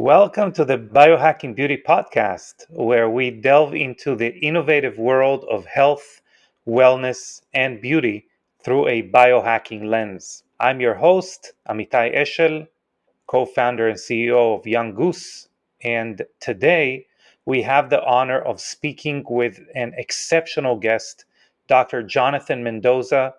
Welcome to the Biohacking Beauty podcast, where we delve into the innovative world of health, wellness, and beauty through a biohacking lens. I'm your host, Amitay Eshel, co-founder and CEO of Young Goose, and today we have the honor of speaking with an exceptional guest, Dr. Jonathan Mendoza,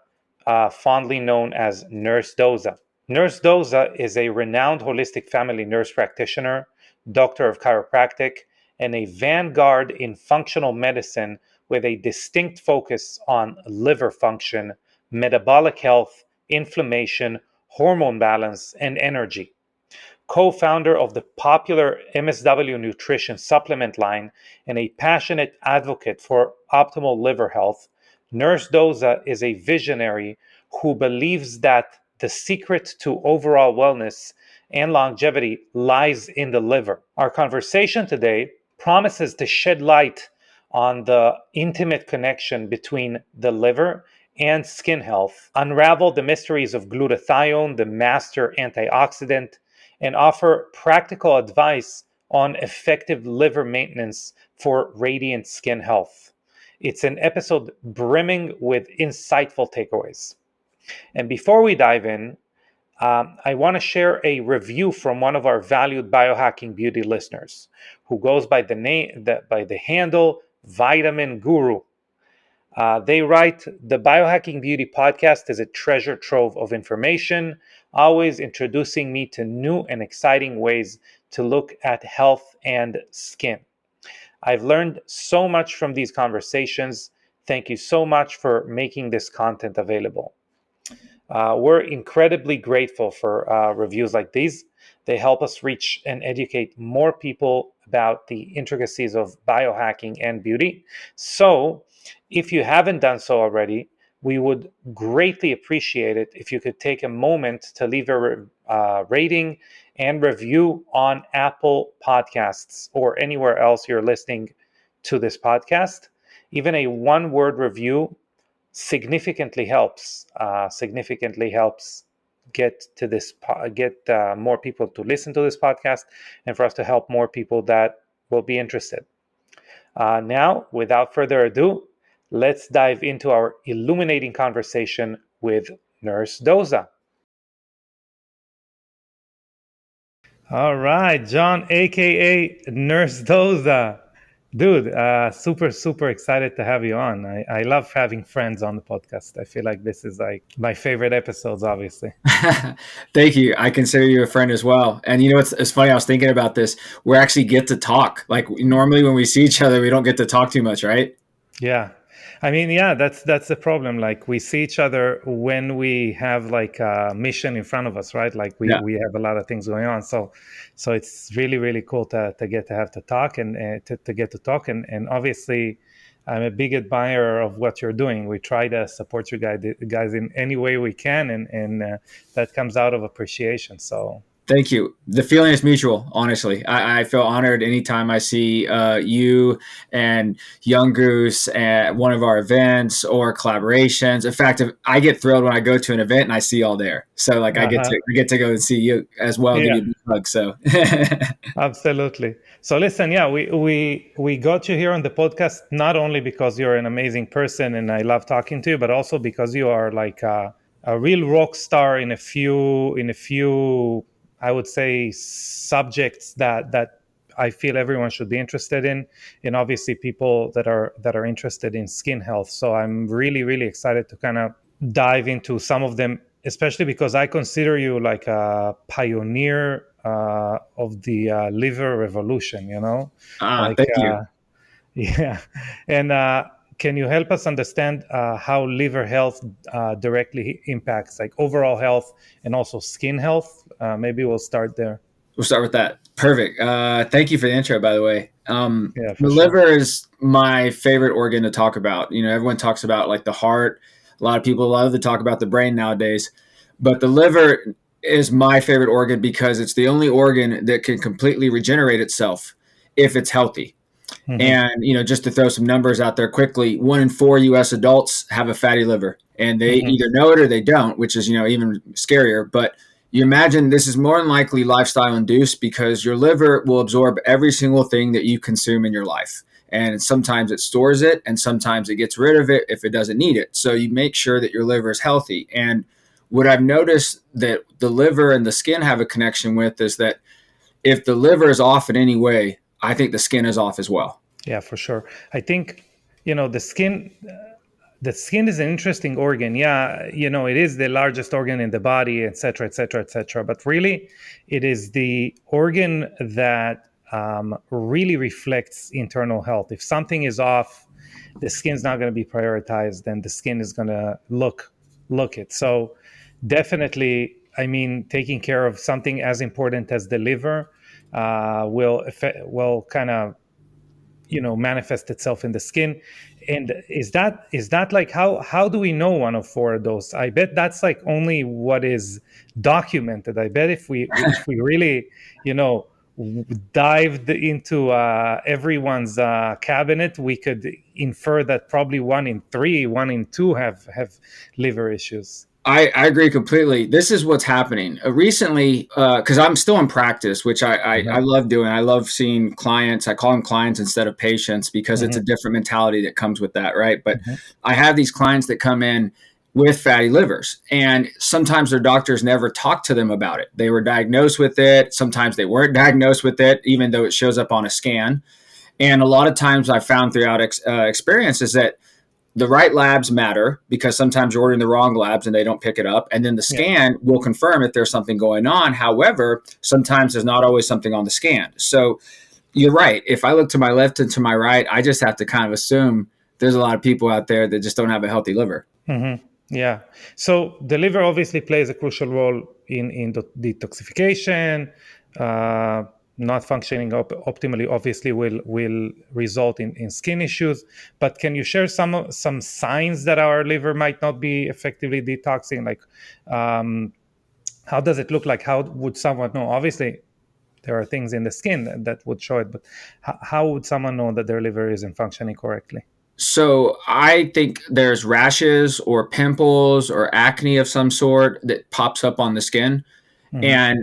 fondly known as Nurse Doza. Nurse Doza is a renowned holistic family nurse practitioner, doctor of chiropractic, and a vanguard in functional medicine with a distinct focus on liver function, metabolic health, inflammation, hormone balance, and energy. Co-founder of the popular MSW nutrition supplement line and a passionate advocate for optimal liver health, Nurse Doza is a visionary who believes that the secret to overall wellness and longevity lies in the liver. Our conversation today promises to shed light on the intimate connection between the liver and skin health, unravel the mysteries of glutathione, the master antioxidant, and offer practical advice on effective liver maintenance for radiant skin health. It's an episode brimming with insightful takeaways. And before we dive in, I want to share a review from one of our valued Biohacking Beauty listeners, who goes by the handle Vitamin Guru. They write, "The Biohacking Beauty podcast is a treasure trove of information, always introducing me to new and exciting ways to look at health and skin. I've learned so much from these conversations. Thank you so much for making this content available." We're incredibly grateful for reviews like these. They help us reach and educate more people about the intricacies of biohacking and beauty. So, if you haven't done so already, we would greatly appreciate it if you could take a moment to leave a rating and review on Apple Podcasts or anywhere else you're listening to this podcast. Even a one-word review significantly helps get more people to listen to this podcast, and for us to help more people that will be interested. Now, without further ado, let's dive into our illuminating conversation with Nurse Doza. All right, John, aka Nurse Doza. Dude, super excited to have you on. I love having friends on the podcast. I feel like this is like my favorite episodes, obviously. Thank you. I consider you a friend as well. And you know, it's funny. I was thinking about this. We actually get to talk. Like normally when we see each other, we don't get to talk too much, right? Yeah. I mean, yeah, that's the problem. Like we see each other when we have like a mission in front of us, right? Like we have a lot of things going on. So it's really cool to get to talk and to get to talk. And obviously, I'm a big admirer of what you're doing. We try to support you guys in any way we can, and that comes out of appreciation. So. Thank you. The feeling is mutual, honestly. I feel honored anytime I see you and Young Goose at one of our events or collaborations. In fact, I get thrilled when I go to an event and I see you all there. So like I get to go and see you as well. Yeah. Give you a big hug. So Absolutely. So listen, yeah, we got you here on the podcast not only because you're an amazing person and I love talking to you, but also because you are like a real rock star in a few I would say subjects that I feel everyone should be interested in, and obviously people that are interested in skin health. So I'm really excited to kind of dive into some of them, especially because I consider you like a pioneer of the liver revolution. You know, thank you. Yeah, and can you help us understand how liver health directly impacts like overall health and also skin health? Maybe we'll start there. We'll start with that. Perfect. Thank you for the intro, by the way. The liver is my favorite organ to talk about. You know, everyone talks about like the heart. A lot of people love to talk about the brain nowadays, but the liver is my favorite organ because it's the only organ that can completely regenerate itself if it's healthy. Mm-hmm. And, you know, just to throw some numbers out there quickly, 1 in 4 U.S. adults have a fatty liver, and they either know it or they don't, which is, you know, even scarier. But you imagine this is more than likely lifestyle induced because your liver will absorb every single thing that you consume in your life. And sometimes it stores it and sometimes it gets rid of it if it doesn't need it. So you make sure that your liver is healthy. And what I've noticed that the liver and the skin have a connection with is that if the liver is off in any way, I think the skin is off as well. Yeah, for sure. I think, the skin is an interesting organ. Yeah, it is the largest organ in the body, et cetera, et cetera, et cetera. But really, it is the organ that really reflects internal health. If something is off, the skin's not going to be prioritized, and the skin is going to look it. So definitely, I mean, taking care of something as important as the liver will kind of manifest itself in the skin. And is that like, how do we know one of four of those? I bet that's like only what is documented. I bet if we really dived into everyone's cabinet, we could infer that probably 1 in 3, 1 in 2 have liver issues. I agree completely. This is what's happening recently because I'm still in practice, which I Mhm. love doing. I love seeing clients. I call them clients instead of patients because it's a Mhm. different mentality that comes with that, right? But Mhm. I have these clients that come in with fatty livers, and sometimes their doctors never talk to them about it. They were diagnosed with it. Sometimes they weren't diagnosed with it, even though it shows up on a scan. And a lot of times I found throughout experience is that the right labs matter because sometimes you're ordering the wrong labs and they don't pick it up. And then the Yeah. scan will confirm if there's something going on. However, sometimes there's not always something on the scan. So you're right. If I look to my left and to my right, I just have to kind of assume there's a lot of people out there that just don't have a healthy liver. Yeah. So the liver obviously plays a crucial role in the detoxification. Uh, Not functioning optimally obviously will result in skin issues. But can you share some signs that our liver might not be effectively detoxing? Like, um, how does it look like? How would someone know? Obviously, there are things in the skin that would show it, but how would someone know that their liver isn't functioning correctly? So I think there's rashes or pimples or acne of some sort that pops up on the skin. Hmm. And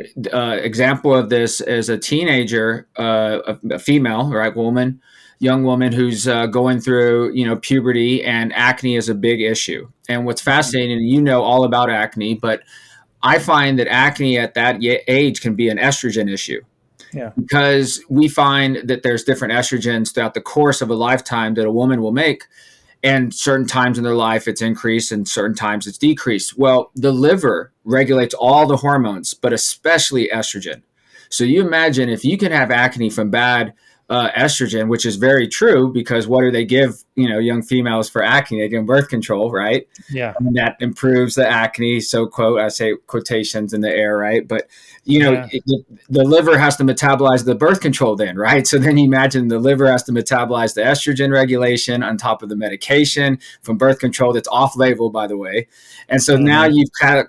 example of this is a teenager, a female, right, woman, young woman who's going through, puberty, and acne is a big issue. And what's fascinating, and all about acne, but I find that acne at that age can be an estrogen issue Yeah. because we find that there's different estrogens throughout the course of a lifetime that a woman will make, and certain times in their life it's increased and certain times it's decreased. Well, the liver regulates all the hormones, but especially estrogen. So you imagine if you can have acne from bad estrogen, which is very true because what do they give young females for acne? They give birth control, right? Yeah. And that improves the acne. So quote, I say quotations in the air, right? But Yeah. the liver has to metabolize the birth control then, right? So then you imagine the liver has to metabolize the estrogen regulation on top of the medication from birth control that's off label, by the way. And so now Hmm. you've kind of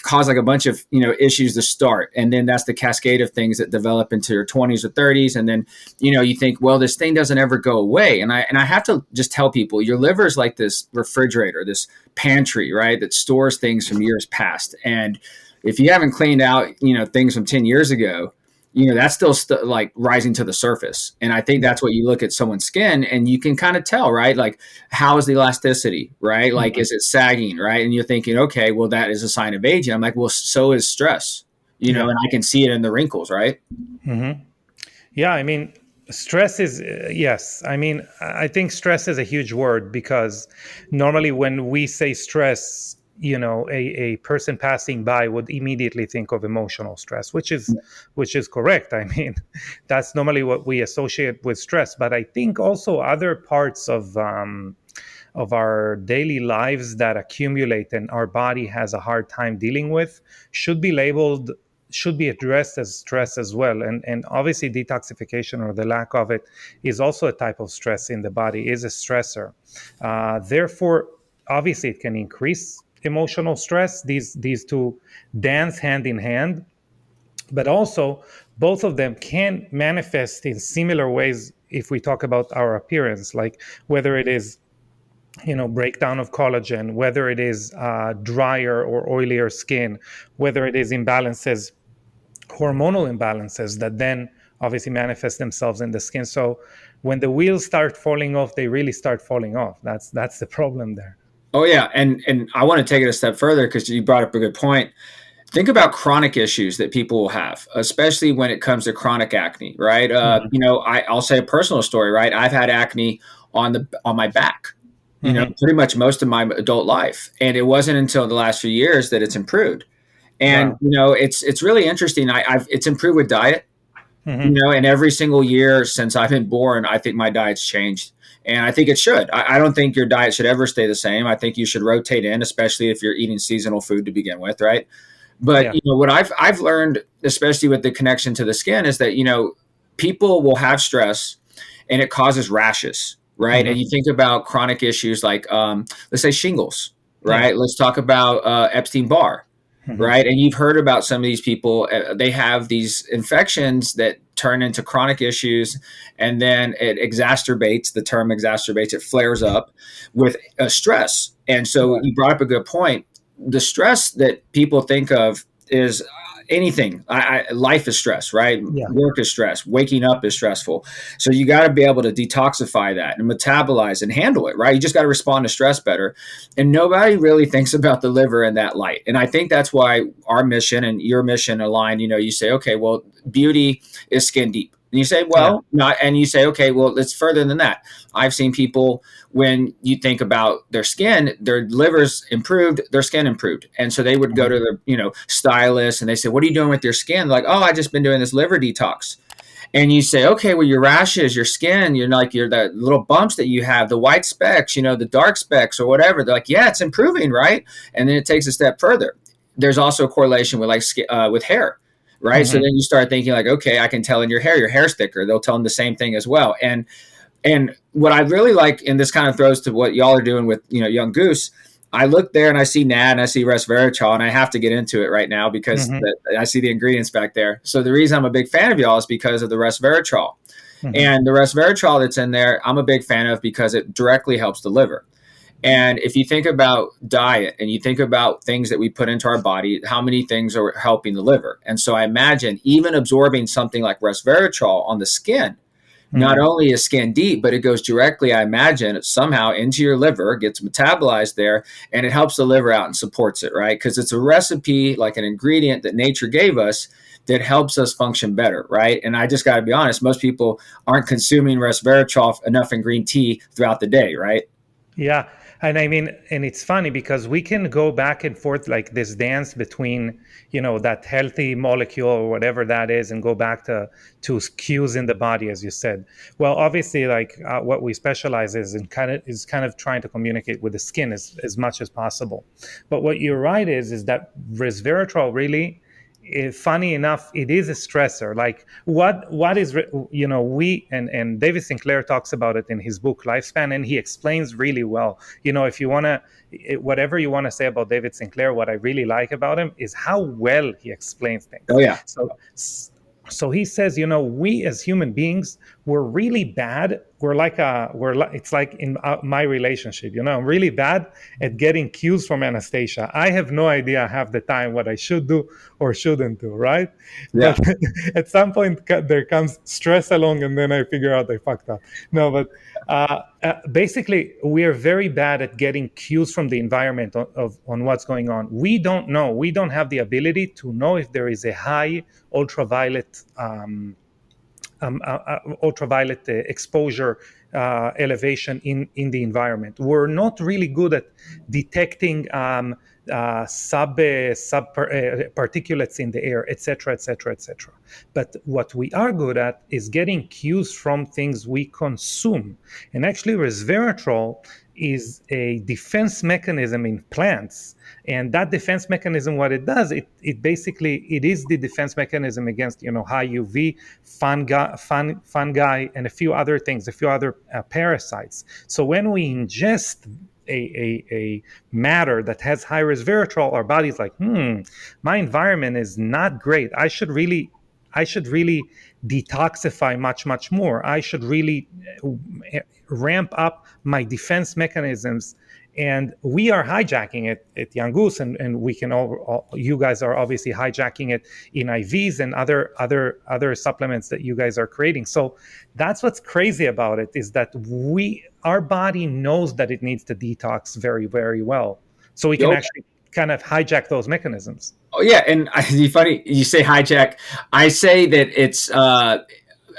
caused like a bunch of issues to start, and then that's the cascade of things that develop into your 20s or 30s, and then you think, well, this thing doesn't ever go away. And I have to just tell people, your liver is like this refrigerator, this pantry, right, that stores things from years past. And if you haven't cleaned out things from 10 years ago, that's still like rising to the surface. And I think Yeah. that's what you look at someone's skin and you can kind of tell, right? Like, how is the elasticity, right? Like, Mhm. is it sagging, right? And you're thinking, okay, well, that is a sign of aging. I'm like, well, so is stress, Yeah. and I can see it in the wrinkles, right? Hmm. Yeah. I mean, stress is, yes. I mean, I think stress is a huge word because normally when we say stress, a person passing by would immediately think of emotional stress, which is correct. I mean, that's normally what we associate with stress. But I think also other parts of our daily lives that accumulate and our body has a hard time dealing with should be addressed as stress as well. And obviously detoxification or the lack of it is also a type of stress in the body, is a stressor. Therefore, obviously it can increase emotional stress. These two dance hand in hand, but also both of them can manifest in similar ways if we talk about our appearance, like whether it is breakdown of collagen, whether it is drier or oilier skin, whether it is imbalances, hormonal imbalances that then obviously manifest themselves in the skin. So when the wheels start falling off, they really start falling off. That's the problem there. Oh yeah, and I want to take it a step further because you brought up a good point. Think about chronic issues that people will have, especially when it comes to chronic acne, right? Mm-hmm. I'll say a personal story, right? I've had acne on my back, Mm-hmm. pretty much most of my adult life, and it wasn't until the last few years that it's improved. And Wow. it's really interesting. It's improved with diet, Mm-hmm. and every single year since I've been born, I think my diet's changed. And I think it should. I don't think your diet should ever stay the same. I think you should rotate in, especially if you're eating seasonal food to begin with, right? But Yeah. what I've learned, especially with the connection to the skin, is that people will have stress, and it causes rashes, right? Mm-hmm. And you think about chronic issues like, let's say shingles, Yeah. right? Let's talk about Epstein Barr, Mm-hmm. right? And you've heard about some of these people. They have these infections that turn into chronic issues, and then it exacerbates. The term exacerbates. It flares up with stress. And so Right. you brought up a good point. The stress that people think of is anything. Life is stress, right? Yeah. Work is stress. Waking up is stressful. So you got to be able to detoxify that and metabolize and handle it, right? You just got to respond to stress better. And nobody really thinks about the liver in that light. And I think that's why our mission and your mission align. You say, okay, well, beauty is skin deep. And you say, Yeah. well, not, and you say, okay, well, it's further than that. I've seen people, when you think about their skin, their livers improved, their skin improved. And so they would go Mm-hmm. to the, stylist, and they say, what are you doing with your skin? They're like, oh, I just been doing this liver detox. And you say, okay, well, your rashes, your skin, you're that little bumps that you have, the white specks, the dark specks or whatever. They're like, yeah, it's improving, right? And then it takes a step further. There's also a correlation with with hair, right? So Mm-hmm. then you start thinking like, okay, I can tell in your hair's thicker. They'll tell them the same thing as well. And what I really like, and this kind of throws to what y'all are doing with Young Goose. I look there and I see NAD and I see resveratrol, and I have to get into it right now because Mm-hmm. I see the ingredients back there. So the reason I'm a big fan of y'all is because of the resveratrol. Mm-hmm. And the resveratrol that's in there, I'm a big fan of because it directly helps the liver. And if you think about diet and you think about things that we put into our body, how many things are helping the liver? And so I imagine even absorbing something like resveratrol on the skin, not Mm-hmm. only is skin deep, but it goes directly, I imagine, somehow into your liver, gets metabolized there, and it helps the liver out and supports it, right? Because it's a recipe, like an ingredient that nature gave us that helps us function better, right? And I just got to be honest, most people aren't consuming resveratrol enough in green tea throughout the day, right? Yeah. And I mean, and it's funny because we can go back and forth like this dance between, that healthy molecule or whatever that is, and go back to cues in the body, as you said. Well, obviously, like what we specialize is kind of trying to communicate with the skin as much as possible. But what you're right is that resveratrol really, funny enough, it is a stressor. Like what is we and David Sinclair talks about it in his book Lifespan, and he explains really well. If you want to, whatever you want to say about David Sinclair, what I really like about him is how well he explains Oh things. yeah, So he says, we as human beings, we're really bad. It's like in my relationship, I'm really bad at getting cues from Anastasia. I have no idea half the time what I should do or shouldn't do, right? yeah. But at some point there comes stress along, and then I figure out I fucked up. No, but basically, we are very bad at getting cues from the environment on what's going on. We don't know. We don't have the ability to know if there is a high ultraviolet ultraviolet exposure elevation in the environment. We're not really good at detecting particulates in the air, etc., etc., etc. But what we are good at is getting cues from things we consume. And actually, resveratrol is a defense mechanism in plants, and that defense mechanism, what it does, it basically, it is the defense mechanism against high UV, fungi, and a few other things, a few other parasites. So when we ingest a matter that has high resveratrol, our body's like, my environment is not great. I should really I should really detoxify much more. I should really ramp up my defense mechanisms. And we are hijacking it at Young Goose, and we can all, you guys are obviously hijacking it in IVs and other supplements that you guys are creating. So that's what's crazy about it, is that our body knows that it needs to detox very well, so we can Yo, actually kind of hijack those mechanisms. oh yeah, and funny you say hijack. I say that it's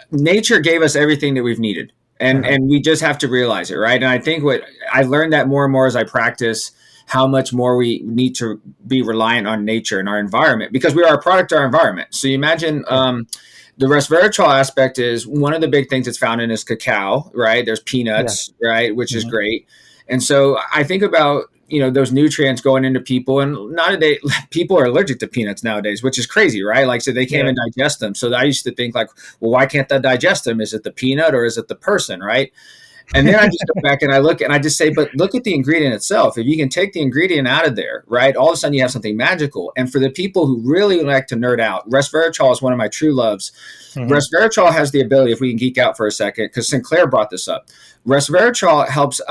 nature gave us everything that we've needed, Uh-huh. and we just have to realize it, right? And I think what I learned that more and more as I practice, how much more we need to be reliant on nature and our environment, because we are a product of our environment. So you imagine Yeah. the resveratrol aspect is one of the big things that's found in is cacao, right? There's Yeah. peanuts, right, which is Mhm. great. And so I think about those nutrients going into people, and nowadays people are allergic to peanuts nowadays, which is crazy, right? Like, so they can't Yeah. even digest them. So I used to think like, well, why can't they digest them? Is it the peanut or is it the person, right? And then I just go back and I look and I just say, but look at the ingredient itself. If you can take the ingredient out of there, right, all of a sudden you have something magical. And for the people who really like to nerd out, resveratrol is one of my true loves. Mhm. Resveratrol has the ability, if we can geek out for a second, because Sinclair brought this up. Resveratrol helps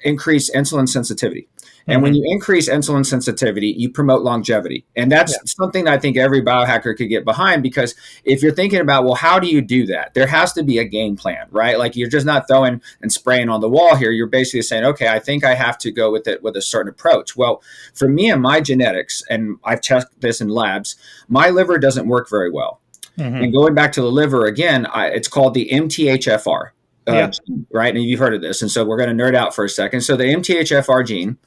increase insulin sensitivity. And when Mhm. you increase insulin sensitivity, you promote longevity. And that's Yeah. something that I think every biohacker could get behind, because if you're thinking about, well, how do you do that? There has to be a game plan, right? Like, you're just not throwing and spraying on the wall here. You're basically saying, okay, I think I have to go with it with a certain approach. Well, for me and my genetics, and I've checked this in labs, my liver doesn't work very well. And Mhm. going back to the liver again, it's called the MTHFR Yeah. gene, right? And you've heard of this. And so we're going to nerd out for a second. So the MTHFR gene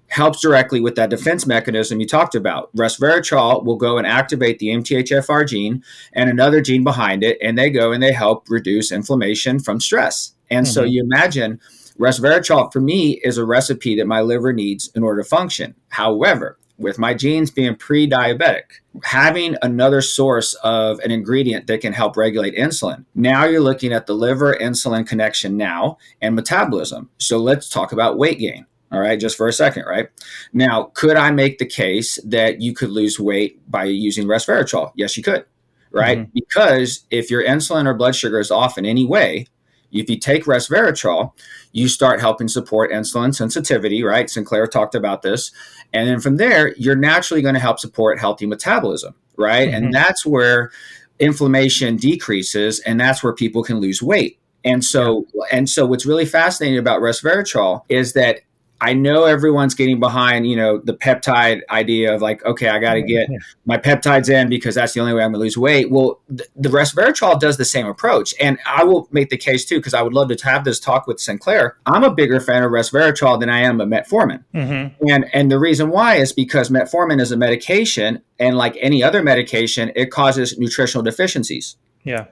helps directly with that defense mechanism you talked about. Resveratrol will go and activate the MTHFR gene and another gene behind it, and they go and they help reduce inflammation from stress. And so Mhm. you imagine resveratrol for me is a recipe that my liver needs in order to function. However, with my genes being pre-diabetic, having another source of an ingredient that can help regulate insulin. Now you're looking at the liver insulin connection now and metabolism. So let's talk about weight gain. All right, just for a second, right? Now, could I make the case that you could lose weight by using resveratrol? Yes, you could, right? Mhm. Because if your insulin or blood sugar is off in any way, if you take resveratrol, you start helping support insulin sensitivity, right? Sinclair talked about this. And then from there, you're naturally going to help support healthy metabolism, right? And Mhm. that's where inflammation decreases, and that's where people can lose weight. And Yeah. so, what's really fascinating about resveratrol is that I know everyone's getting behind, the peptide idea of like, okay, I got to get Yeah. my peptides in because that's the only way I'm going to lose weight. Well, the resveratrol does the same approach. And I will make the case too, because I would love to have this talk with Sinclair. I'm a bigger fan of resveratrol than I am of metformin. Mhm. And the reason why is because metformin is a medication, and like any other medication, it causes nutritional deficiencies. Yeah.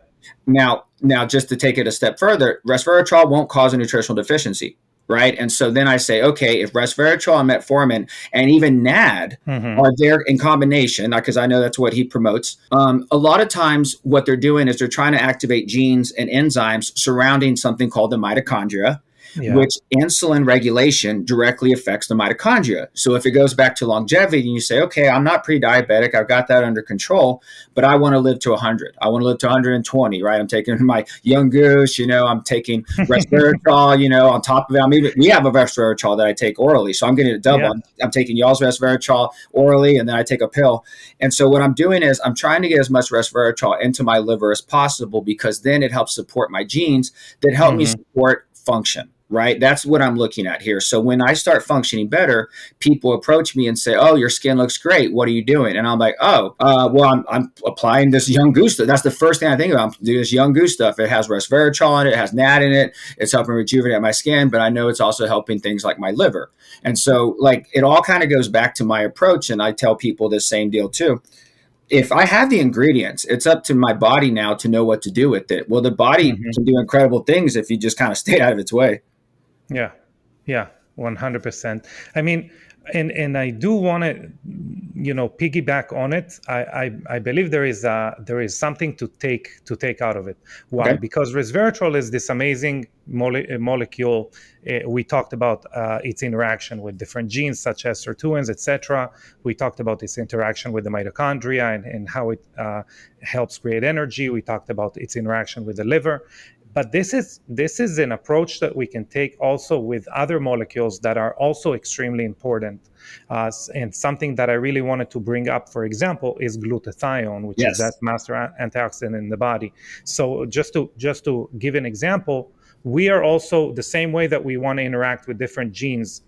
Now, just to take it a step further, resveratrol won't cause a nutritional deficiency, right? And so then I say, okay, if resveratrol and metformin and even NAD Mhm. are there in combination, because I know that's what he promotes, a lot of times what they're doing is they're trying to activate genes and enzymes surrounding something called the mitochondria, Yeah. which insulin regulation directly affects the mitochondria. So if it goes back to longevity and you say, okay, I'm not pre-diabetic, I've got that under control, but I want to live to 100. I want to live to 120, right? I'm taking my Young Goose, I'm taking resveratrol, on top of it. We have a resveratrol that I take orally, so I'm getting a double. Yeah. I'm taking y'all's resveratrol orally, and then I take a pill. And so what I'm doing is I'm trying to get as much resveratrol into my liver as possible, because then it helps support my genes that help me Mhm. support function, right? That's what I'm looking at here. So when I start functioning better, people approach me and say, "Oh, your skin looks great. What are you doing?" And I'm like, "Oh, well, I'm applying this Young Goose stuff." That's the first thing I think about. I'm doing this Young Goose stuff. It has resveratrol in it. It has NAD in it. It's helping rejuvenate my skin, but I know it's also helping things like my liver. And so, like, it all kind of goes back to my approach. And I tell people this same deal too. If I have the ingredients, it's up to my body now to know what to do with it. Well, the body Mhm. can do incredible things if you just kind of stay out of its way. Yeah. Yeah. 100%. I mean, And I do want to, piggyback on it. I believe there is something to take out of it. Why? Okay. Because resveratrol is this amazing molecule. We talked about its interaction with different genes such as sirtuins, etc. We talked about its interaction with the mitochondria and how it helps create energy. We talked about its interaction with the liver. But this is an approach that we can take also with other molecules that are also extremely important. And something that I really wanted to bring up, for example, is glutathione, which is that Yes. master antioxidant in the body. So just to give an example, we are also the same way that we want to interact with different genes.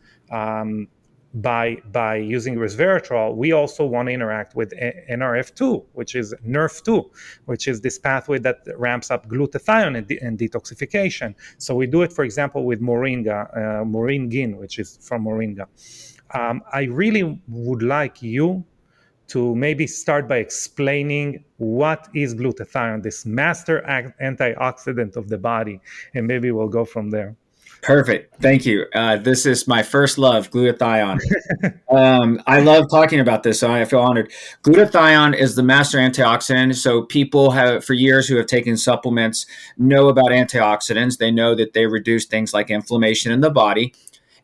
By using resveratrol, we also want to interact with NRF2, which is NRF2, which is this pathway that ramps up glutathione and detoxification. So we do it, for example, with moringin, which is from moringa. I really would like you to maybe start by explaining what is glutathione, this master antioxidant of the body, and maybe we'll go from there. Perfect. Thank you. This is my first love, glutathione. I love talking about this, so I feel honored. Glutathione is the master antioxidant. So people have, for years, who have taken supplements know about antioxidants. They know that they reduce things like inflammation in the body,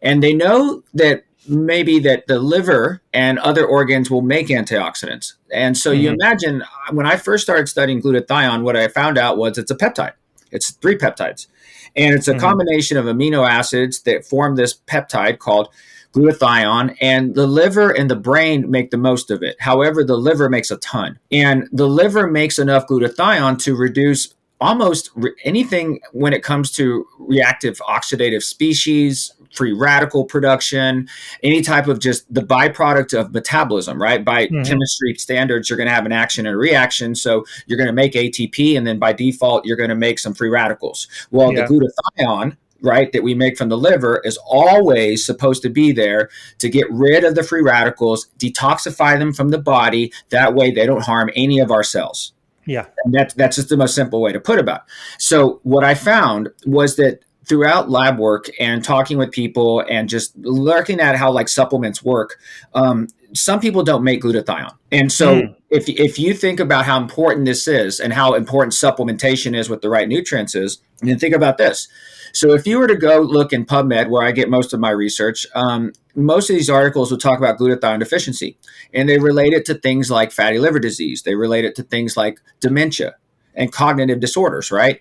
and they know that maybe that the liver and other organs will make antioxidants. And so you Mm-hmm. imagine when I first started studying glutathione, what I found out was it's a peptide. It's three peptides. And it's a Mm-hmm. combination of amino acids that form this peptide called glutathione, and the liver and the brain make the most of it. However, the liver makes a ton, and the liver makes enough glutathione to reduce almost anything when it comes to reactive oxidative species, free radical production, any type of just the byproduct of metabolism, right? By Mm-hmm. chemistry standards, you're going to have an action and a reaction. So you're going to make ATP, and then by default, you're going to make some free radicals. Well, the Yeah. glutathione, right, that we make from the liver is always supposed to be there to get rid of the free radicals, detoxify them from the body. That way they don't harm any of our cells. Yeah. And that's just the most simple way to put about it. So what I found was that throughout lab work and talking with people and just looking at how like supplements work, some people don't make glutathione. And so Mm. if you think about how important this is and how important supplementation is with the right nutrients is, then think about this. So if you were to go look in PubMed, where I get most of my research, most of these articles will talk about glutathione deficiency, and they relate it to things like fatty liver disease. They relate it to things like dementia and cognitive disorders, right?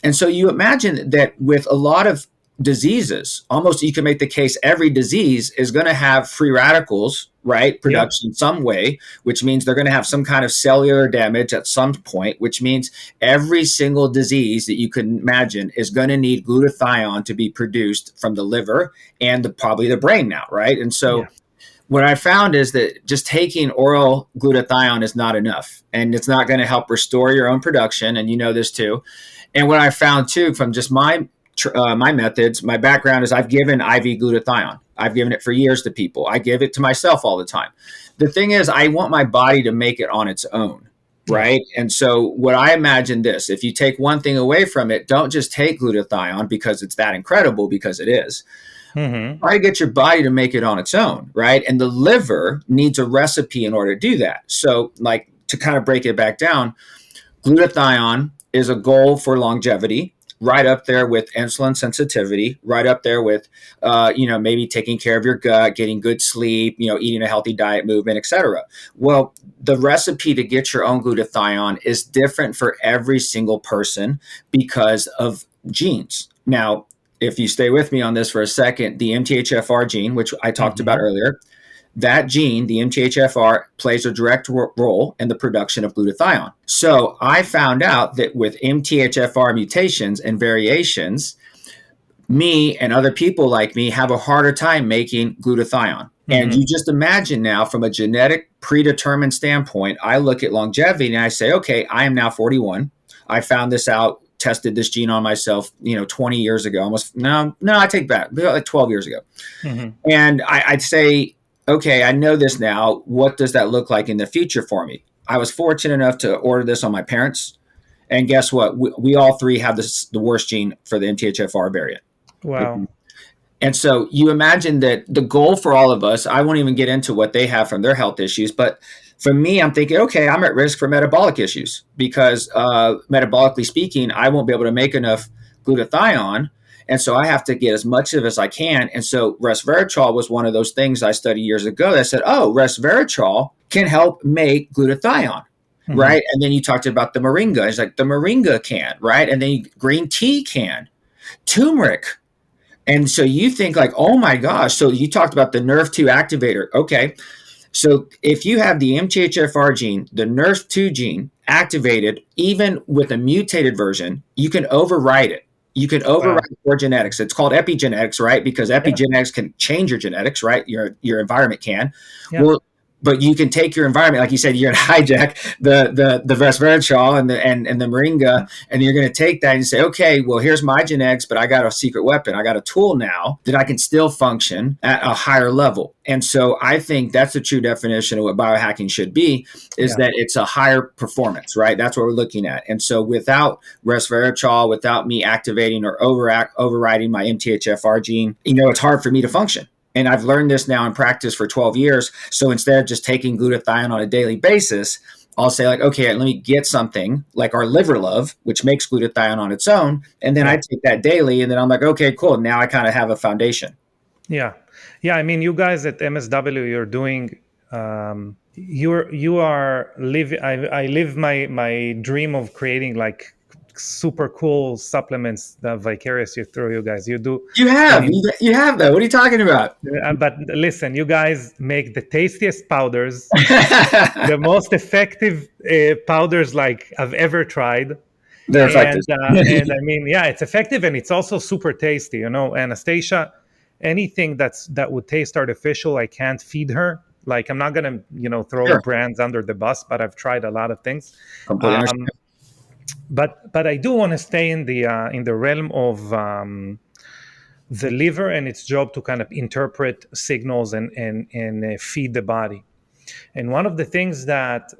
And so you imagine that with a lot of diseases, almost you can make the case every disease is going to have free radicals, right? Yep. Production some way, which means they're going to have some kind of cellular damage at some point, which means every single disease that you can imagine is going to need glutathione to be produced from the liver and probably the brain now, right? And Yeah. so what I found is that just taking oral glutathione is not enough, and it's not going to help restore your own production. And you know this too. And what I found too from just my methods, my background is I've given IV glutathione. I've given it for years to people. I give it to myself all the time. The thing is, I want my body to make it on its own, Yeah. right? And so what I imagine this, if you take one thing away from it, don't just take glutathione because it's that incredible, because it is. Mm-hmm. Try to get your body to make it on its own, right? And the liver needs a recipe in order to do that. So, like, to kind of break it back down, glutathione is a goal for longevity, right up there with insulin sensitivity, right up there with, maybe taking care of your gut, getting good sleep, eating a healthy diet, movement, etc. Well, the recipe to get your own glutathione is different for every single person because of genes. Now, if you stay with me on this for a second, the MTHFR gene, which I talked about Mm-hmm. earlier, that gene, the MTHFR, plays a direct role in the production of glutathione. So I found out that with MTHFR mutations and variations, me and other people like me have a harder time making glutathione. And Mm-hmm. you just imagine now, from a genetic predetermined standpoint, I look at longevity and I say, okay, I am now 41. I found this out, tested this gene on myself, 20 years ago, almost. No, I take back, like 12 years ago. Mm-hmm. And I'd say, okay, I know this now. What does that look like in the future for me? I was fortunate enough to order this on my parents. And guess what? We all three have the worst gene for the MTHFR variant. Wow. And so you imagine that the goal for all of us, I won't even get into what they have from their health issues, but for me, I'm thinking, okay, I'm at risk for metabolic issues because metabolically speaking, I won't be able to make enough glutathione. And so I have to get as much of it as I can. And so resveratrol was one of those things I studied years ago that said, oh, resveratrol can help make glutathione. Right. And then you talked about the moringa. It's like the moringa can, right? And then green tea can, turmeric. And so you think like, oh my gosh. So you talked about the NRF2 activator. Okay. So if you have the MTHFR gene, the NRF2 gene activated, even with a mutated version, you can override it. You can override your genetics. It's called epigenetics, right? Because epigenetics can change your genetics, right? Your environment can. Yeah. Well, but you can take your environment, like you said, you're going to hijack the resveratrol and the moringa, and you're going to take that and say, okay, well, here's my genetics, but I got a secret weapon. I got a tool now that I can still function at a higher level. And so I think that's the true definition of what biohacking should be, is that it's a higher performance, right? That's what we're looking at. And so without resveratrol, without me activating or overriding my MTHFR gene, it's hard for me to function. And I've learned this now in practice for 12 years. So instead of just taking glutathione on a daily basis, I'll say like, okay, let me get something like our liver love, which makes glutathione on its own. And then I take that daily. And then I'm like, okay, cool. Now I kind of have a foundation. Yeah. Yeah. I mean, you guys at MSW, you're doing, you are living, I live my dream of creating like super cool supplements that vicariously through you guys. You do. You have that. What are you talking about? But listen, you guys make the tastiest powders, the most effective powders like I've ever tried. They're effective. And I mean, yeah, it's effective and it's also super tasty. Anastasia, anything that would taste artificial, I can't feed her. Like I'm not gonna, throw brands under the bus, but I've tried a lot of things. Completely understand. But I do want to stay in the realm of the liver and its job to kind of interpret signals and feed the body. And one of the things that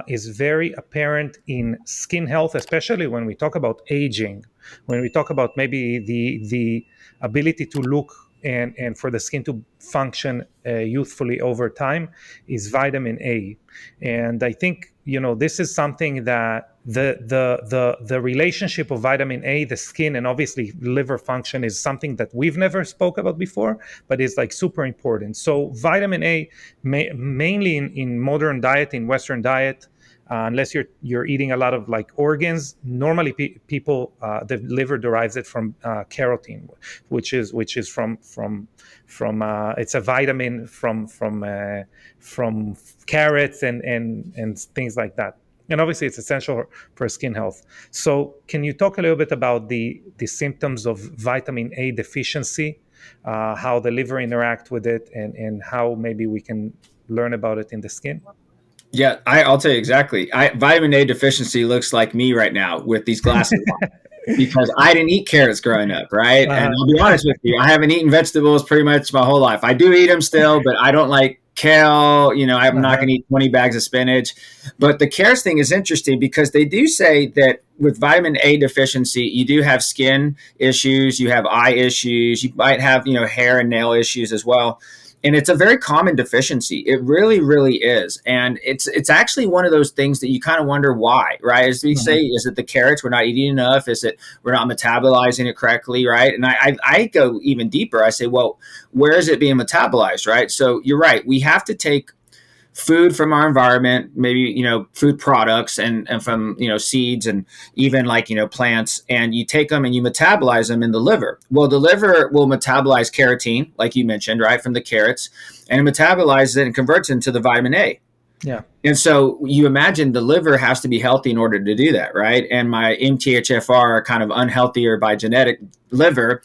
is very apparent in skin health, especially when we talk about aging, when we talk about maybe the ability to look and for the skin to function youthfully over time, is vitamin A. And I think this is something that the relationship of vitamin A, the skin, and obviously liver function is something that we've never spoke about before, but is like super important. So vitamin A, mainly in modern diet, in Western diet, unless you're eating a lot of like organs, normally people the liver derives it from carotene, which is from it's a vitamin from carrots and things like that. And obviously it's essential for skin health. So can you talk a little bit about the symptoms of vitamin A deficiency, how the liver interact with it, and how maybe we can learn about it in the skin? Yeah, I'll tell you exactly. Vitamin A deficiency looks like me right now with these glasses on. Because I didn't eat carrots growing up, right? And I'll be honest with you, I haven't eaten vegetables pretty much my whole life. I do eat them still, but I don't like kale. I'm not going to eat 20 bags of spinach. But the carrots thing is interesting because they do say that with vitamin A deficiency, you do have skin issues, you have eye issues, you might have, hair and nail issues as well. And it's a very common deficiency. It really, really is. And it's actually one of those things that you kind of wonder why, right? As we say, is it the carrots we're not eating enough? Is it we're not metabolizing it correctly, right? And I go even deeper. I say, well, where is it being metabolized, right? So you're right. We have to take food from our environment, maybe, food products and from, seeds and even like, plants, and you take them and you metabolize them in the liver. Well, the liver will metabolize carotene, like you mentioned, right, from the carrots, and it metabolizes it and converts it into the vitamin A. Yeah. And so you imagine the liver has to be healthy in order to do that, right? And my MTHFR kind of unhealthy or by genetic liver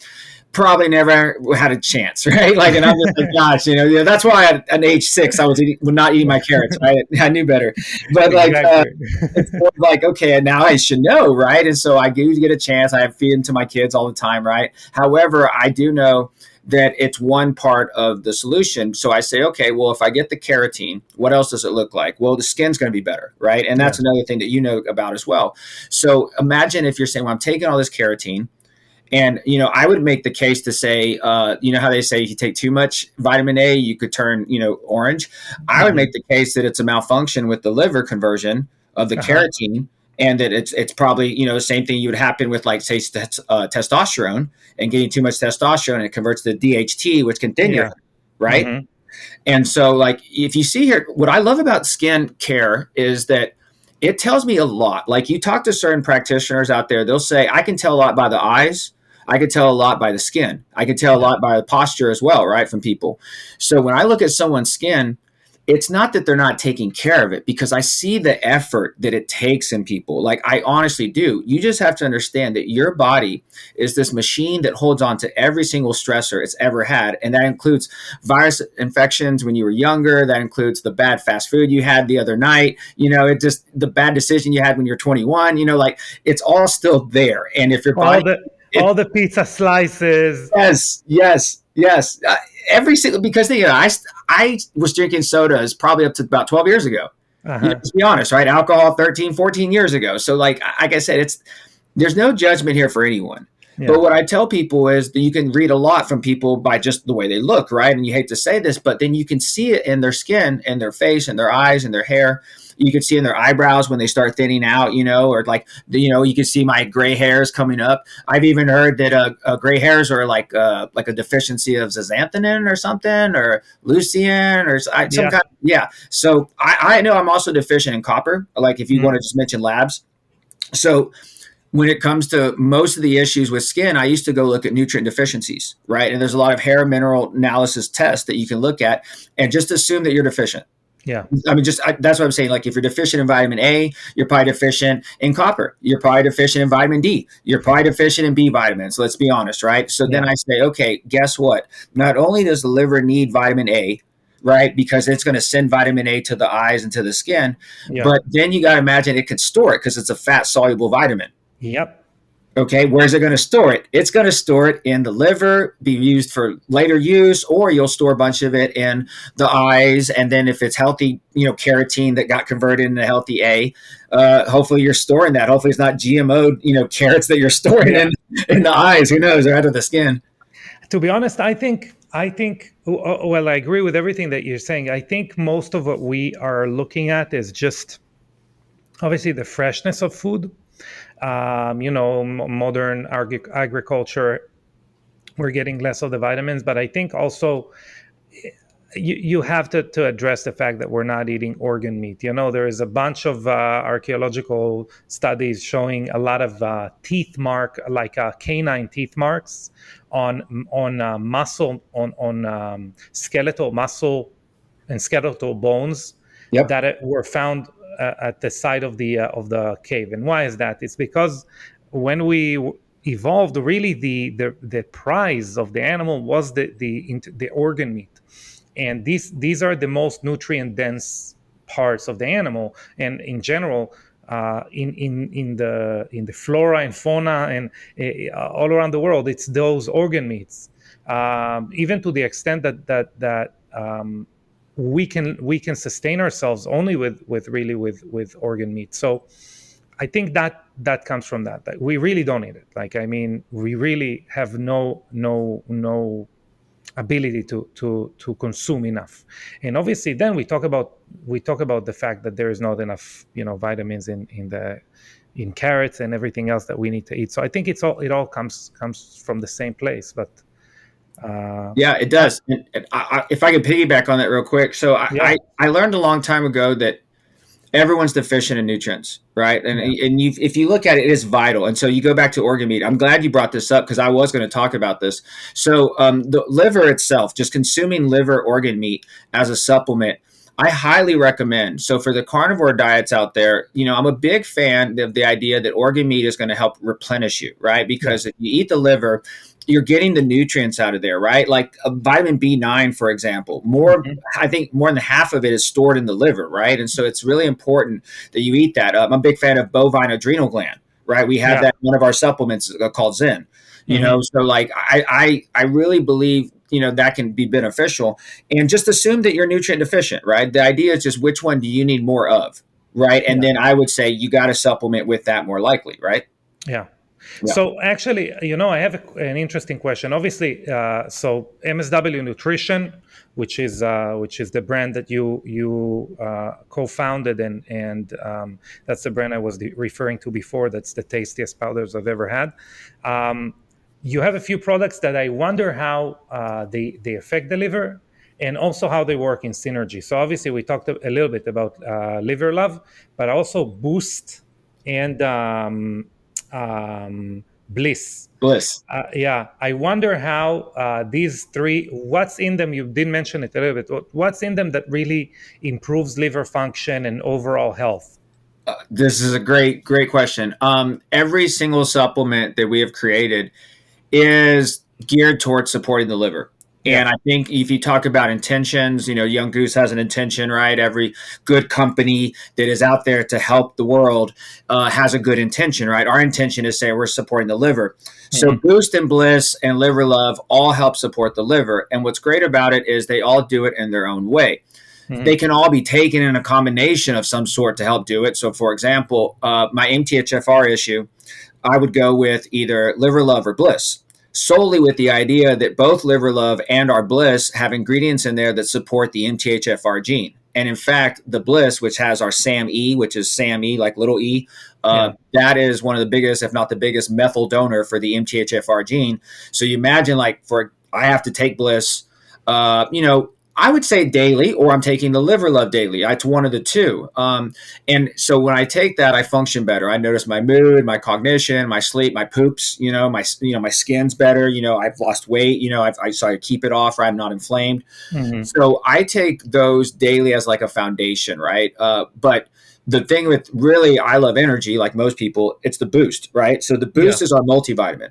probably never had a chance, right? Like, and I'm just like, gosh, that's why at age 6, I was not eating my carrots, right? I knew better. But like, it's more like, okay, now I should know, right? And so I do get a chance. I feed them to my kids all the time, right? However, I do know that it's one part of the solution. So I say, okay, well, if I get the carotene, what else does it look like? Well, the skin's going to be better, right? And that's another thing that you know about as well. So imagine if you're saying, well, I'm taking all this carotene, And, I would make the case to say, how they say if you take too much vitamin A, you could turn, orange. I would Hmm. make the case that it's a malfunction with the liver conversion of the Uh-huh. carotene, and that it's probably, the same thing you would happen with, like, say, testosterone, and getting too much testosterone, and it converts to DHT, which can thin your Yeah. hair, right? Hmm. And so, like, if you see here, what I love about skin care is that it tells me a lot. Like, you talk to certain practitioners out there, they'll say, I can tell a lot by the eyes. I can tell a lot by the skin. I can tell a Yeah. lot by the posture as well, right? From people. So when I look at someone's skin, it's not that they're not taking care of it, because I see the effort that it takes in people. Like, I honestly do. You just have to understand that your body is this machine that holds on to every single stressor it's ever had. And that includes virus infections when you were younger. That includes the bad fast food you had the other night. It just, the bad decision you had when you're 21, like, it's all still there. And if your All body, the it, all the pizza slices. yes, yes, yes. Every single, because I was drinking sodas probably up to about 12 years ago. Uh-huh. Let's be honest, right? Alcohol 13, 14 years ago. So, like I said, there's no judgment here for anyone. But Yeah. what I tell people is that you can read a lot from people by just the way they look, right? And you hate to say this, but then you can see it in their skin, and their face, and their eyes, and their hair. You can see in their eyebrows when they start thinning out, or like, you can see my gray hairs coming up. I've even heard that gray hairs are like a deficiency of zeaxanthin or something, or lutein, or some Yeah. kind. Yeah. So I know I'm also deficient in copper. Like, if you want to Mm. just mention labs. So when it comes to most of the issues with skin, I used to go look at nutrient deficiencies, right? And there's a lot of hair mineral analysis tests that you can look at, and just assume that you're deficient. Yeah. I mean, that's what I'm saying. Like, if you're deficient in vitamin A, you're probably deficient in copper. You're probably deficient in vitamin D. You're probably deficient in B vitamins. Let's be honest, right? So then Yeah. I say, okay, guess what? Not only does the liver need vitamin A, right, because it's going to send vitamin A to the eyes and to the skin, Yeah. but then you got to imagine it can store it, because it's a fat soluble vitamin. Yep. Okay, where's it going to store it? It's going to store it in the liver, be used for later use, or you'll store a bunch of it in the eyes. And then if it's healthy, carotene that got converted into healthy A, hopefully you're storing that. Hopefully it's not GMO, carrots that you're storing Yeah. in the eyes. Who knows? Or out of the skin. To be honest, I think well, I agree with everything that you're saying. I think most of what we are looking at is just obviously the freshness of food. Modern agriculture, we're getting less of the vitamins, but I think also you have to address the fact that we're not eating organ meat. There is a bunch of archaeological studies showing a lot of teeth mark, like canine teeth marks on muscle, on skeletal muscle and skeletal bones Yep. that were found at the side of the cave. And why is that? It's because when we evolved, really the prize of the animal was the organ meat, and these are the most nutrient dense parts of the animal. And in general, in the flora and fauna and all around the world, it's those organ meats, even to the extent that we can sustain ourselves only with organ meat. So I think that comes from that we really don't need it. Like, I mean, we really have no ability to consume enough. And obviously then we talk about the fact that there is not enough vitamins in carrots and everything else that we need to eat. So I think it all comes from the same place. But Yeah, it I, does. And if I could piggyback on that real quick. So yeah, I learned a long time ago that everyone's deficient in nutrients, right? And yeah, if you look at it, it is vital. And so you go back to organ meat. I'm glad you brought this up, because I was going to talk about this. So the liver itself, just consuming liver organ meat as a supplement, I highly recommend. So for the carnivore diets out there, I'm a big fan of the idea that organ meat is going to help replenish you, right? yeah. Because if you eat the liver, you're getting the nutrients out of there, right? Like vitamin B9, for example, Mhm. I think more than half of it is stored in the liver, right? And so it's really important that you eat that. I'm a big fan of bovine adrenal gland, right? We have Yeah. that in one of our supplements called Zen. Hmm. So like I really believe that can be beneficial, and just assume that you're nutrient deficient, right? The idea is just which one do you need more of, right? And Yeah. then I would say you got to supplement with that more likely, right? Yeah. Yeah. So actually, I have an interesting question. Obviously, so MSW Nutrition, which is the brand that you co-founded, and that's the brand I was referring to before. That's the tastiest powders I've ever had. Um, you have a few products that I wonder how they affect the liver, and also how they work in synergy. So obviously, we talked a little bit about Liver Love, but also Boost and Bliss. Bliss. Yeah, I wonder how these three, what's in them? You did mention it a little bit. What's in them that really improves liver function and overall health? This is a great question. Every single supplement that we have created is geared towards supporting the liver. Yeah. And I think if you talk about intentions, Young Goose has an intention, right? Every good company that is out there to help the world has a good intention, right? Our intention is say we're supporting the liver. So Hmm. Boost and Bliss and Liver Love all help support the liver. And what's great about it is they all do it in their own way. They Hmm. can all be taken in a combination of some sort to help do it. So, for example, my MTHFR issue, I would go with either Liver Love or Bliss, solely with the idea that both Liver Love and our Bliss have ingredients in there that support the MTHFR gene. And in fact, the Bliss, which has our SAMe, which is SAMe, like little e, Yeah. that is one of the biggest, if not the biggest, methyl donor for the MTHFR gene. So you imagine, like, for I have to take Bliss, I would say daily, or I'm taking the Liver Love daily. It's one of the two. And so when I take that, I function better. I notice my mood, my cognition, my sleep, my poops. My skin's better. I've lost weight. So I keep it off, or I'm not inflamed. Hmm. So I take those daily as like a foundation, right? But the thing with really, I love energy, like most people, it's the boost, right? So the Yeah. boost is our multivitamin.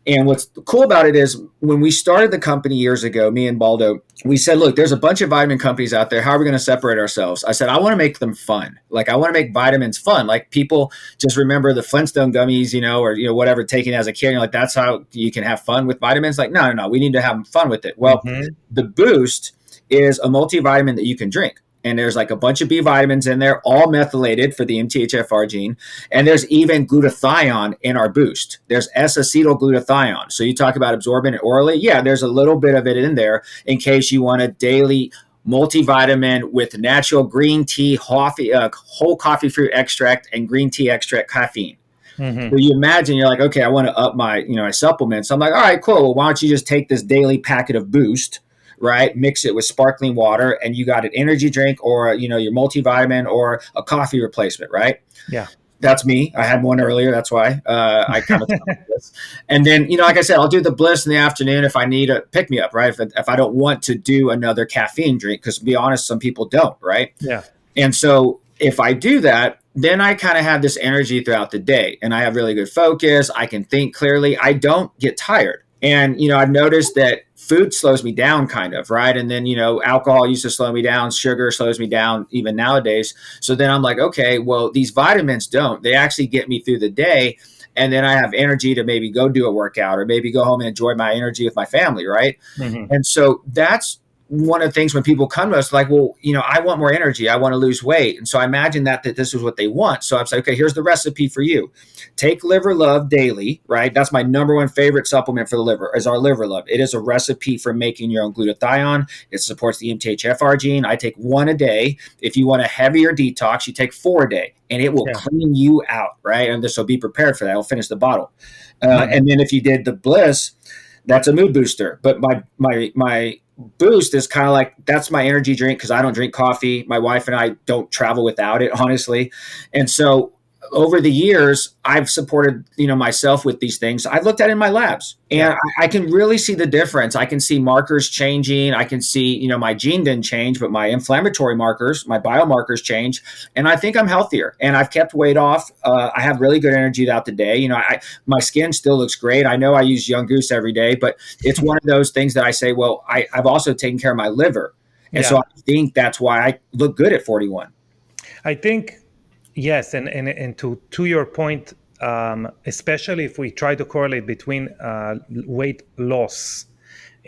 And what's cool about it is when we started the company years ago, me and Baldo, we said, look, there's a bunch of vitamin companies out there. How are we going to separate ourselves? I said, I want to make them fun. Like, I want to make vitamins fun. Like, people just remember the Flintstone gummies, or, whatever, taken as a kid. You're like, that's how you can have fun with vitamins. Like, no, no, no. We need to have fun with it. Well, Hmm. the Boost is a multivitamin that you can drink. And there's like a bunch of B vitamins in there, all methylated for the MTHFR gene. And there's even glutathione in our boost. There's S-acetylglutathione. So you talk about absorbing it orally. Yeah, there's a little bit of it in there in case you want a daily multivitamin with natural green tea, whole coffee fruit extract, and green tea extract caffeine. So Hmm. you imagine you're like, okay, I want to up my supplements. I'm like, all right, cool. Well, why don't you just take this daily packet of Boost, right? Mix it with sparkling water, and you got an energy drink or your multivitamin or a coffee replacement, right? Yeah. That's me. I had one earlier. That's why I kind of this. And then like I said, I'll do the Bliss in the afternoon if I need a pick me up, right? If I don't want to do another caffeine drink, because to be honest, some people don't, right? Yeah. And so if I do that, then I kind of have this energy throughout the day and I have really good focus. I can think clearly. I don't get tired. And, I've noticed that food slows me down kind of, right? And then, alcohol used to slow me down. Sugar slows me down even nowadays. So then I'm like, okay, well, these vitamins don't. They actually get me through the day. And then I have energy to maybe go do a workout or maybe go home and enjoy my energy with my family, right? Hmm. And so that's one of the things when people come to us, like, well, I want more energy. I want to lose weight. And so I imagine that this is what they want. So I'm saying, okay, here's the recipe for you. Take Liver Love daily, right? That's my number one favorite supplement for the liver is our Liver Love. It is a recipe for making your own glutathione. It supports the MTHFR gene. I take one a day. If you want a heavier detox, you take 4 a day and it will Yeah. clean you out, right? And so be prepared for that. I'll finish the bottle. Hmm. And then if you did the Bliss, that's a mood booster. But my boost is kind of like that's my energy drink because I don't drink coffee. My wife and I don't travel without it, honestly. And so over the years, I've supported myself with these things. I've looked at it in my labs, and Yeah. I can really see the difference. I can see markers changing. I can see my gene didn't change, but my inflammatory markers, my biomarkers change, and I think I'm healthier. And I've kept weight off. I have really good energy throughout the day. My skin still looks great. I know I use Young Goose every day, but it's one of those things that I say, well, I've also taken care of my liver, and so Yeah. I think that's why I look good at 41. I think yes, and to your point, especially if we try to correlate between weight loss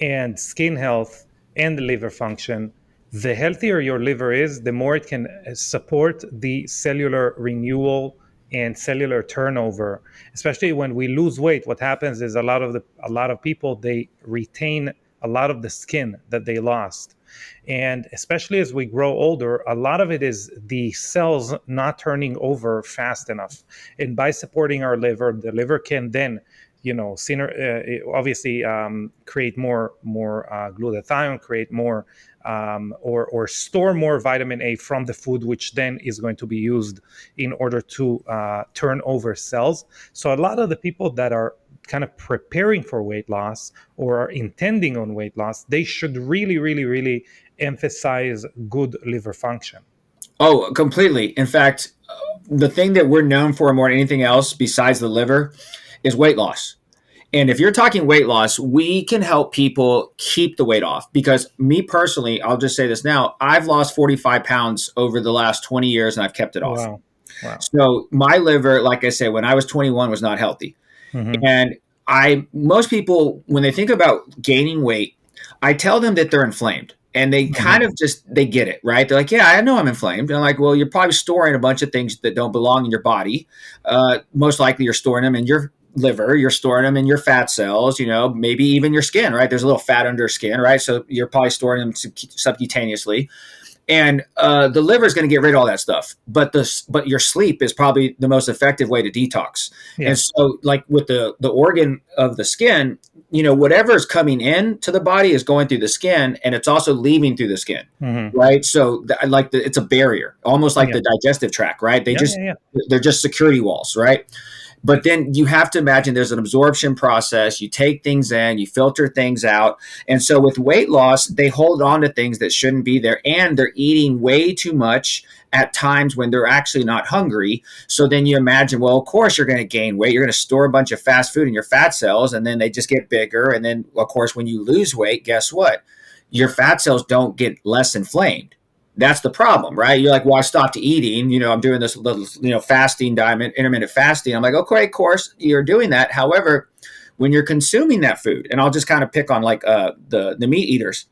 and skin health and the liver function, the healthier your liver is, the more it can support the cellular renewal and cellular turnover. Especially when we lose weight, what happens is a lot of people, they retain a lot of the skin that they lost. And especially as we grow older, a lot of it is the cells not turning over fast enough. And by supporting our liver, the liver can then, obviously, create more glutathione, create more, or store more vitamin A from the food, which then is going to be used in order to turn over cells. So a lot of the people that are kind of preparing for weight loss or are intending on weight loss, they should really, really, really emphasize good liver function. Oh, completely. In fact, the thing that we're known for more than anything else besides the liver is weight loss. And if you're talking weight loss, we can help people keep the weight off. Because me personally, I'll just say this now, I've lost 45 pounds over the last 20 years and I've kept it off. Wow. Wow. So my liver, like I said, when I was 21 was not healthy. Mm-hmm. And most people, when they think about gaining weight, I tell them that they're inflamed. And they kind of they get it, right? They're like, yeah, I know I'm inflamed. And I'm like, well, you're probably storing a bunch of things that don't belong in your body. Most likely you're storing them in your liver, you're storing them in your fat cells, maybe even your skin, right? There's a little fat under skin, right? So you're probably storing them subcutaneously. And the liver is going to get rid of all that stuff, but your sleep is probably the most effective way to detox. Yeah. And so, like with the organ of the skin, whatever is coming in to the body is going through the skin, and it's also leaving through the skin, right? So, it's a barrier, almost like the digestive tract, right? They're just security walls, right? But then you have to imagine there's an absorption process. You take things in, you filter things out. And so with weight loss, they hold on to things that shouldn't be there. And they're eating way too much at times when they're actually not hungry. So then you imagine, well, of course you're going to gain weight. You're going to store a bunch of fast food in your fat cells, and then they just get bigger. And then, of course, when you lose weight, guess what? Your fat cells don't get less inflamed. That's the problem, right? You're like, well, I stopped eating. I'm doing this little, fasting diet, intermittent fasting. I'm like, okay, of course, you're doing that. However, when you're consuming that food, and I'll just kind of pick on like the meat eaters,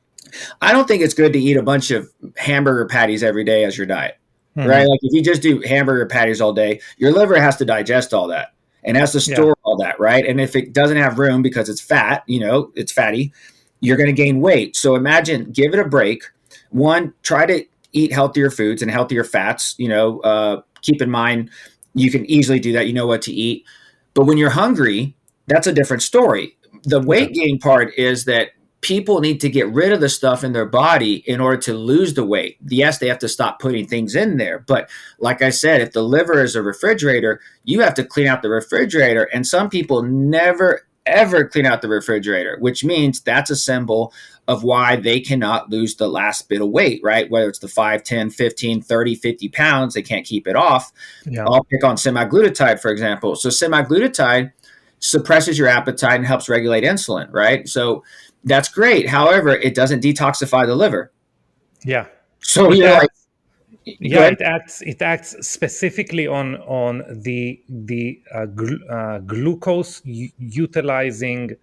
I don't think it's good to eat a bunch of hamburger patties every day as your diet, right? Like if you just do hamburger patties all day, your liver has to digest all that and has to store all that, right? And if it doesn't have room because it's fat, it's fatty, you're going to gain weight. So imagine, give it a break. One, try to eat healthier foods and healthier fats. Keep in mind, you can easily do that. You know what to eat. But when you're hungry, that's a different story. The weight gain part is that people need to get rid of the stuff in their body in order to lose the weight. Yes, they have to stop putting things in there. But like I said, if the liver is a refrigerator, you have to clean out the refrigerator. And some people never, ever clean out the refrigerator, which means that's a symbol of why they cannot lose the last bit of weight, right? Whether it's the 5, 10, 15, 30, 50 pounds, they can't keep it off. Yeah. I'll pick on semaglutide, for example. So semaglutide suppresses your appetite and helps regulate insulin, right? So that's great. However, it doesn't detoxify the liver. Yeah. So it acts specifically on the glucose utilizing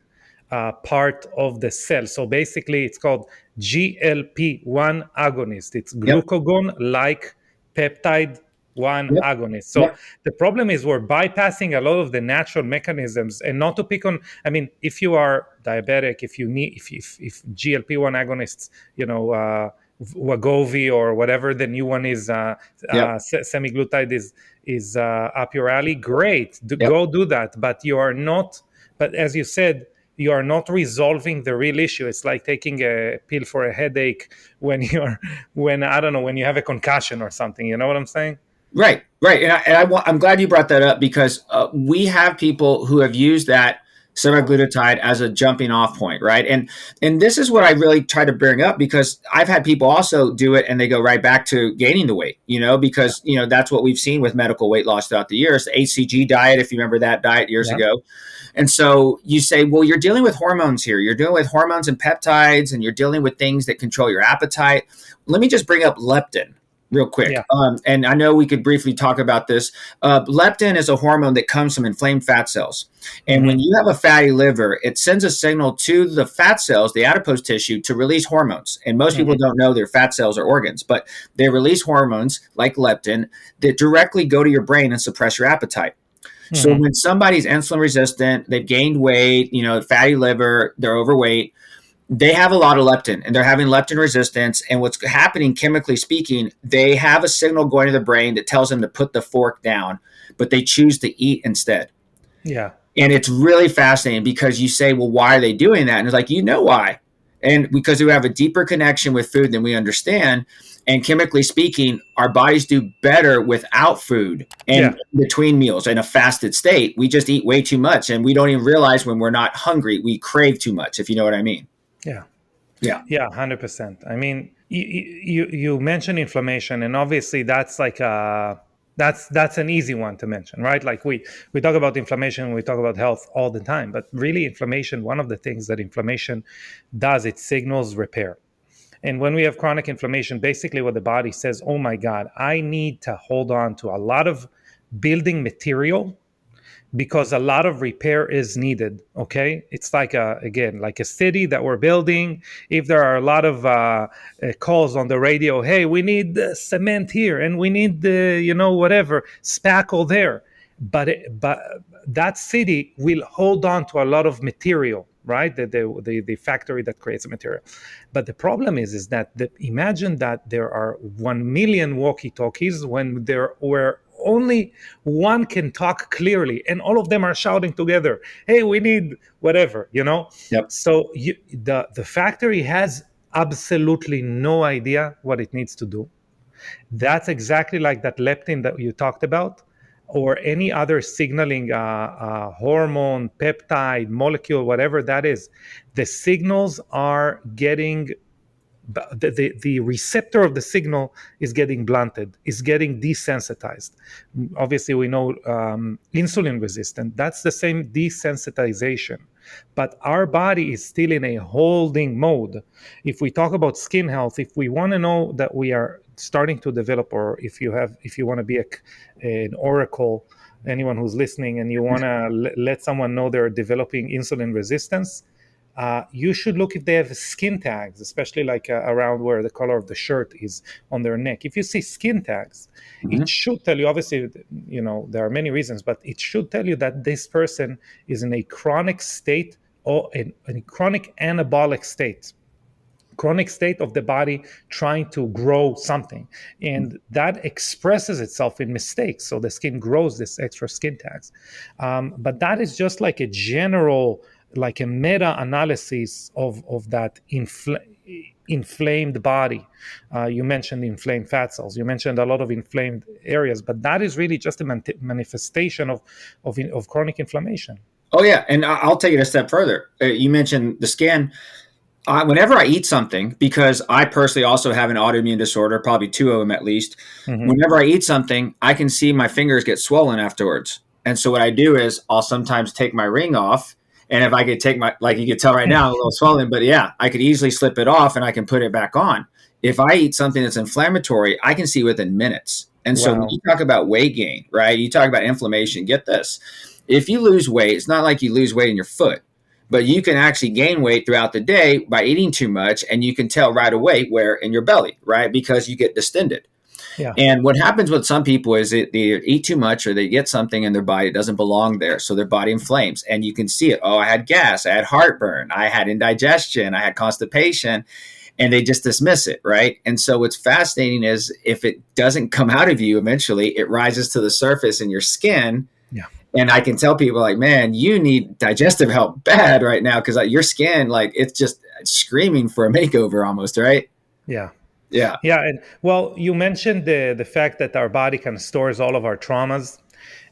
part of the cell. So basically, it's called GLP-1 agonist. It's glucagon-like peptide-1 agonist. So the problem is we're bypassing a lot of the natural mechanisms, and not to pick on. I mean, if you are diabetic, if you need, if GLP-1 agonists, Wegovy or whatever the new one is, semaglutide is up your alley. Great, go do that. But you are not. But as you said, you are not resolving the real issue. It's like taking a pill for a headache when you have a concussion or something. You know what I'm saying? Right. And I'm glad you brought that up because we have people who have used that semaglutide as a jumping off point, right? And this is what I really try to bring up because I've had people also do it and they go right back to gaining the weight, because that's what we've seen with medical weight loss throughout the years. The HCG diet, if you remember that diet years ago. And so you say, well, you're dealing with hormones here. You're dealing with hormones and peptides, and you're dealing with things that control your appetite. Let me just bring up leptin. real quick. Yeah. And I know we could briefly talk about this. Leptin is a hormone that comes from inflamed fat cells. And when Hmm. you have a fatty liver, it sends a signal to the fat cells, the adipose tissue, to release hormones. And most people Hmm. don't know their fat cells are organs, but they release hormones like leptin that directly go to your brain and suppress your appetite. So Hmm. when somebody's insulin resistant, they've gained weight, fatty liver, they're overweight, they have a lot of leptin and they're having leptin resistance. And what's happening, chemically speaking, they have a signal going to the brain that tells them to put the fork down, but they choose to eat instead. Yeah. And it's really fascinating because you say, well, why are they doing that? And it's like, why. And because we have a deeper connection with food than we understand. And chemically speaking, our bodies do better without food and Yeah. between meals in a fasted state. We just eat way too much and we don't even realize when we're not hungry. We crave too much, if you know what I mean. Yeah. Yeah. Yeah, 100%. I mean, you mentioned inflammation, and obviously that's an easy one to mention, right? Like we talk about inflammation, we talk about health all the time, but really inflammation, one of the things that inflammation does, it signals repair. And when we have chronic inflammation, basically what the body says, oh my God, I need to hold on to a lot of building material because a lot of repair is needed. Okay, it's like again like a city that we're building. If there are a lot of calls on the radio, hey, we need cement here and we need the whatever spackle there, but that city will hold on to a lot of material, right? The factory that creates the material. But the problem is that imagine that there are 1 million walkie talkies when there were only one can talk clearly and all of them are shouting together, hey, we need whatever. Yep. So the factory has absolutely no idea what it needs to do. That's exactly like that leptin that you talked about, or any other signaling hormone, peptide, molecule, whatever that is. The signals are getting the receptor of the signal is getting blunted, is getting desensitized. Obviously, we know insulin resistant. That's the same desensitization. But our body is still in a holding mode. If we talk about skin health, if we want to know that we are starting to develop, or if you want to be an oracle, anyone who's listening, and you want to let someone know they're developing insulin resistance, you should look if they have skin tags, especially like around where the color of the shirt is on their neck. If you see skin tags, Mm-hmm. it should tell you, obviously, there are many reasons, but it should tell you that this person is in a chronic state or in a chronic anabolic state. Chronic state of the body trying to grow something, and that expresses itself in mistakes, so the skin grows this extra skin tags. But that is just like a general, like a meta-analysis of that inflamed body. You mentioned inflamed fat cells, you mentioned a lot of inflamed areas, but that is really just a manifestation of chronic inflammation. Oh, yeah. And I'll take it a step further. You mentioned the skin. Whenever I eat something, because I personally also have an autoimmune disorder, probably two of them at least, Hmm. whenever I eat something, I can see my fingers get swollen afterwards. And so what I do is I'll sometimes take my ring off. And if I could take like you could tell right now, I'm a little swollen, but yeah, I could easily slip it off and I can put it back on. If I eat something that's inflammatory, I can see within minutes. And so when Wow. you talk about weight gain, right? You talk about inflammation, get this. If you lose weight, it's not like you lose weight in your foot, but you can actually gain weight throughout the day by eating too much, and you can tell right away where in your belly, right? Because you get distended. Yeah. And what happens with some people is they eat too much or they get something in their body that doesn't belong there. So their body inflames and you can see it. Oh, I had gas, I had heartburn, I had indigestion, I had constipation, and they just dismiss it, right? And so what's fascinating is if it doesn't come out of you eventually, it rises to the surface in your skin. Yeah. And I can tell people like, man, you need digestive help bad right now because your skin, like, it's just screaming for a makeover almost, right? Yeah. Yeah. Yeah, and well, you mentioned the fact that our body kind of stores all of our traumas,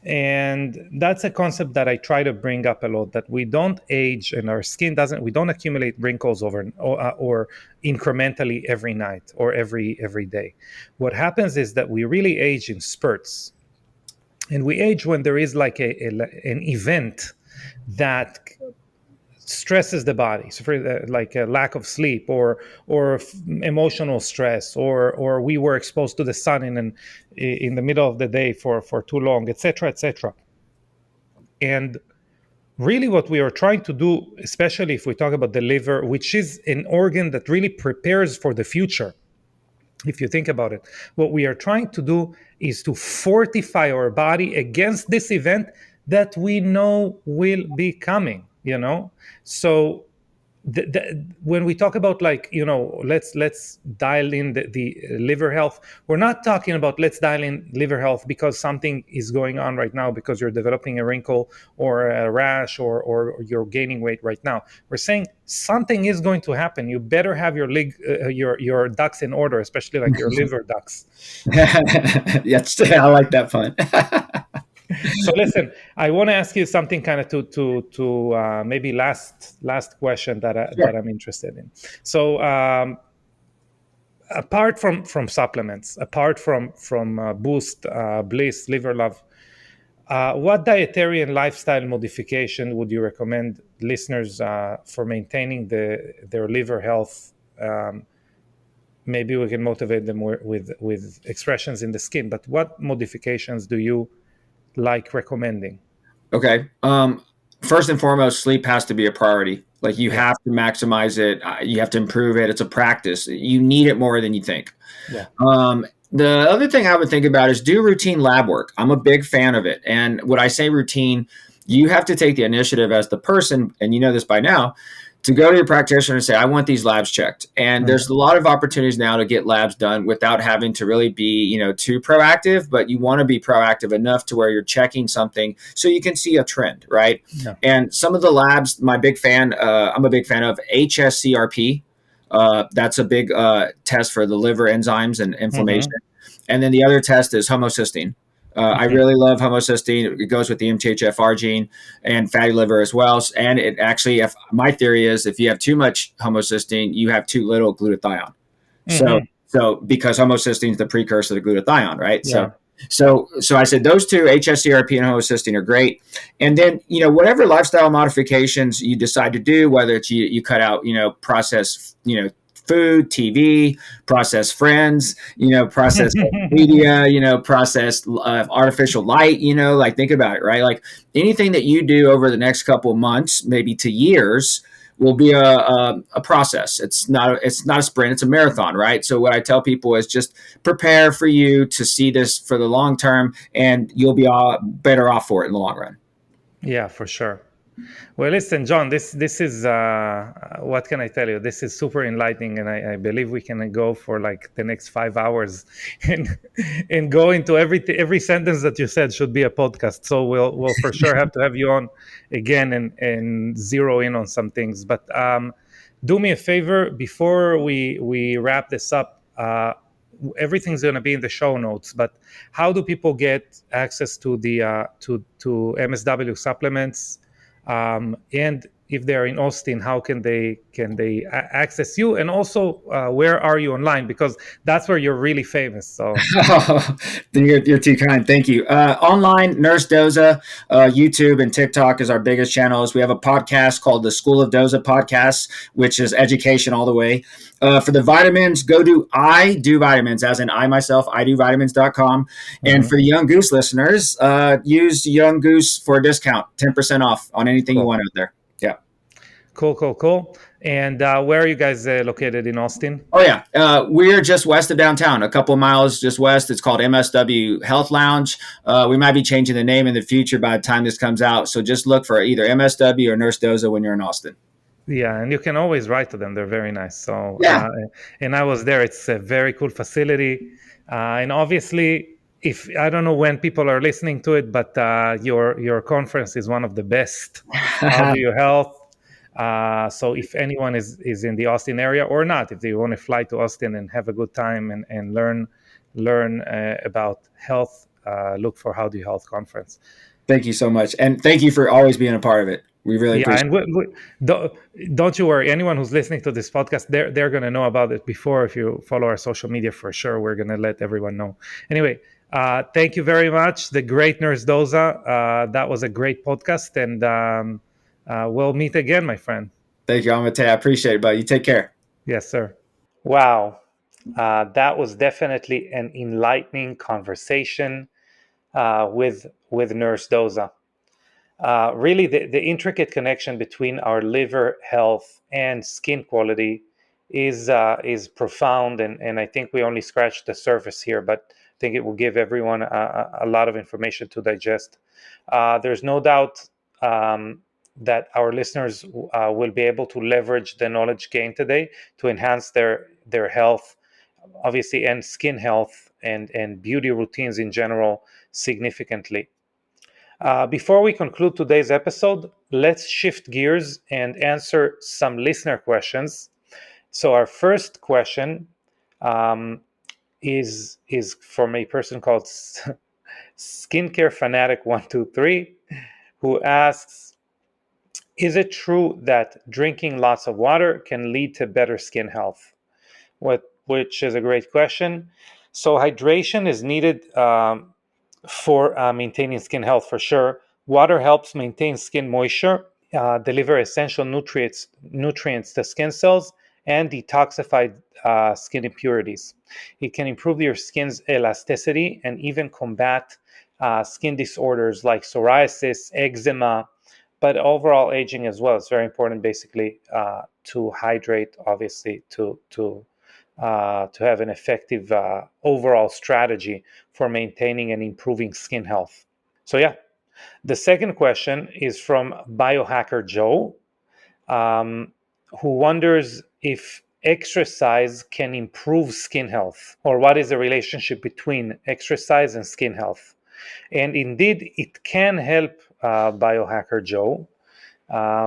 and that's a concept that I try to bring up a lot. That we don't age, and our skin doesn't. We don't accumulate wrinkles or incrementally every night or every day. What happens is that we really age in spurts, and we age when there is like an event that stresses the body, so for like a lack of sleep, or emotional stress, or we were exposed to the sun in the middle of the day for too long, etc., etc. And really what we are trying to do, especially if we talk about the liver, which is an organ that really prepares for the future, if you think about it, what we are trying to do is to fortify our body against this event that we know will be coming, so when we talk about, like, let's dial in the liver health, we're not talking about let's dial in liver health because something is going on right now, because you're developing a wrinkle or a rash, or you're gaining weight right now. We're saying something is going to happen. You better have your ducks in order, especially like your liver ducks. Yes, I like that fun. So listen, I want to ask you something kind of to maybe last question that Sure. I'm interested in. So apart from supplements, apart from Boost, Bliss, Liver Love, what dietary and lifestyle modification would you recommend listeners for maintaining their liver health? Maybe we can motivate them with expressions in the skin, but what modifications do you like recommending? Okay. First and foremost, sleep has to be a priority. Like you Yeah, have to maximize it. You have to improve it. It's a practice. You need it more than you think. yeah. The other thing I would think about is do routine lab work. I'm a big fan of it. And when I say routine, you have to take the initiative as the person, and you know this by now, to go to your practitioner and say, I want these labs checked. And there's Mhm. a lot of opportunities now to get labs done without having to really be, too proactive, but you want to be proactive enough to where you're checking something so you can see a trend, right? Yeah. And some of the labs, I'm a big fan of HSCRP. That's a big test for the liver enzymes and inflammation. Hmm. And then the other test is homocysteine. I Hmm. really love homocysteine. It goes with the MTHFR gene and fatty liver as well. And it actually, if my theory is, if you have too much homocysteine, you have too little glutathione. So, Hmm. so because homocysteine is the precursor to glutathione, right? So, Yeah. so I said those two, HSCRP and homocysteine, are great. And then, whatever lifestyle modifications you decide to do, whether it's you cut out, processed, food, TV, processed friends, processed media, processed artificial light, like think about it, right? Like anything that you do over the next couple of months, maybe to years, will be a process. It's not a sprint, it's a marathon, right? So what I tell people is just prepare for you to see this for the long term, and you'll be better off for it in the long run. Yeah, for sure. Well, listen, John, this is what can I tell you? This is super enlightening, and I believe we can go for like the next 5 hours and go into every sentence that you said should be a podcast. So we'll for sure have to have you on again and zero in on some things. But do me a favor before we wrap this up. Everything's going to be in the show notes, but how do people get access to the to MSW supplements? And if they're in Austin, how can they access you? And also, where are you online? Because that's where you're really famous. So You're too kind. Thank you. Online, Nurse Doza, YouTube and TikTok is our biggest channels. We have a podcast called the School of Doza Podcast, which is education all the way. For the vitamins, go to I Do Vitamins, as in I myself, idovitamins.com. And mhm. for the Young Goose listeners, use Young Goose for a discount, 10% off on anything you Cool, want out there. Yeah. cool. And where are you guys located in Austin? Oh yeah, we're just west of downtown, a couple of miles just west. It's called MSW Health Lounge. We might be changing the name in the future by the time this comes out. So just look for either MSW or Nurse Doza when you're in Austin. Yeah, and you can always write to them. They're very nice. So, Yeah. and I was there. It's a very cool facility, and obviously, if I don't know when people are listening to it, but your conference is one of the best. How do you health? So, if anyone is in the Austin area or not, if they want to fly to Austin and have a good time and learn about health, look for How Do You Health conference. Thank you so much, and thank you for always being a part of it. We really Yeah, appreciate and it. don't, don't you worry. Anyone who's listening to this podcast, they're gonna know about it before. If you follow our social media, for sure, we're gonna let everyone know. Anyway, thank you very much, the great Nurse Doza. That was a great podcast, and We'll meet again, my friend. Thank you, Amitay. I appreciate it, buddy. You take care. Yes, sir. Wow. That was definitely an enlightening conversation with Nurse Doza. Really, the intricate connection between our liver health and skin quality is profound, and I think we only scratched the surface here, but I think it will give everyone a lot of information to digest. There's no doubt that our listeners will be able to leverage the knowledge gained today to enhance their health, obviously, and skin health and beauty routines in general significantly. Before we conclude today's episode, let's shift gears and answer some listener questions. So, our first question um, is from a person called Skincare Fanatic 123, who asks, "Is it true that drinking lots of water can lead to better skin health?" Which is a great question. So, hydration is needed for maintaining skin health for sure. Water helps maintain skin moisture, deliver essential nutrients to skin cells, and detoxify skin impurities. It can improve your skin's elasticity and even combat skin disorders like psoriasis, eczema, but overall aging as well. It's very important, basically, to hydrate, obviously, to have an effective overall strategy for maintaining and improving skin health. So, yeah, the second question is from Biohacker Joe, um, who wonders if exercise can improve skin health, or what is the relationship between exercise and skin health. And indeed, it can help, Biohacker Joe,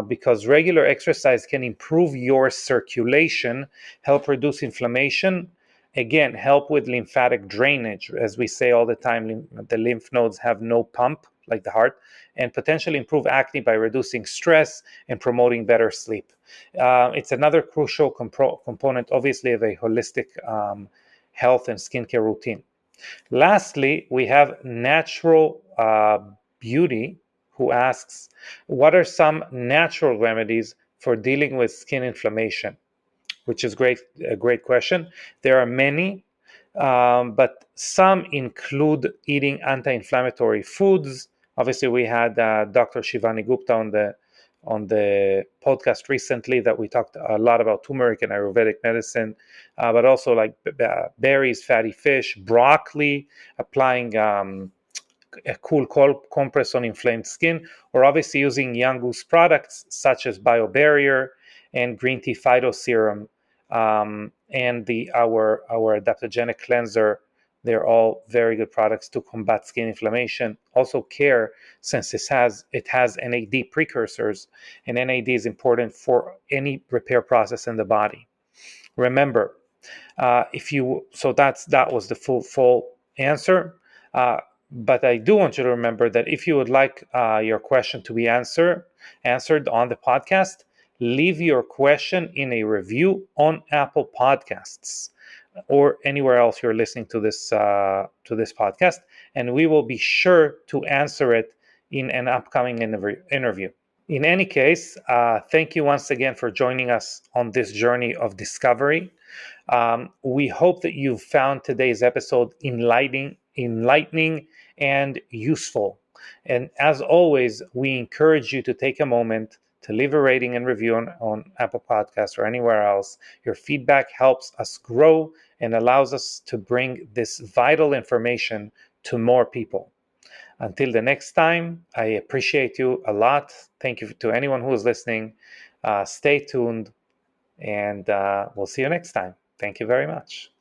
because regular exercise can improve your circulation, help reduce inflammation, again, help with lymphatic drainage. As we say all the time, the lymph nodes have no pump like the heart, and potentially improve acne by reducing stress and promoting better sleep. It's another crucial component, obviously, of a holistic health and skincare routine. Lastly, we have Natural Beauty, who asks, "What are some natural remedies for dealing with skin inflammation?" Which is a great question. There are many, but some include eating anti-inflammatory foods. Obviously, we had Dr. Shivani Gupta on the podcast recently that we talked a lot about turmeric and Ayurvedic medicine, but also like berries, fatty fish, broccoli, applying a cool compress on inflamed skin, or obviously using Young Goose products such as BioBarrier and green tea phyto serum, and our adaptogenic cleanser. They're all very good products to combat skin inflammation. Also, Care, since it has NAD precursors, and NAD is important for any repair process in the body. Remember, if you so that was the full answer. But I do want you to remember that if you would like your question to be answered on the podcast, leave your question in a review on Apple Podcasts or anywhere else you're listening to this podcast, and we will be sure to answer it in an upcoming interview. In any case, thank you once again for joining us on this journey of discovery. We hope that you found today's episode enlightening and useful. And as always, we encourage you to take a moment to leave a rating and review on Apple Podcasts or anywhere else. Your feedback helps us grow and allows us to bring this vital information to more people. Until the next time, I appreciate you a lot. Thank you to anyone who is listening. Stay tuned, and we'll see you next time. Thank you very much.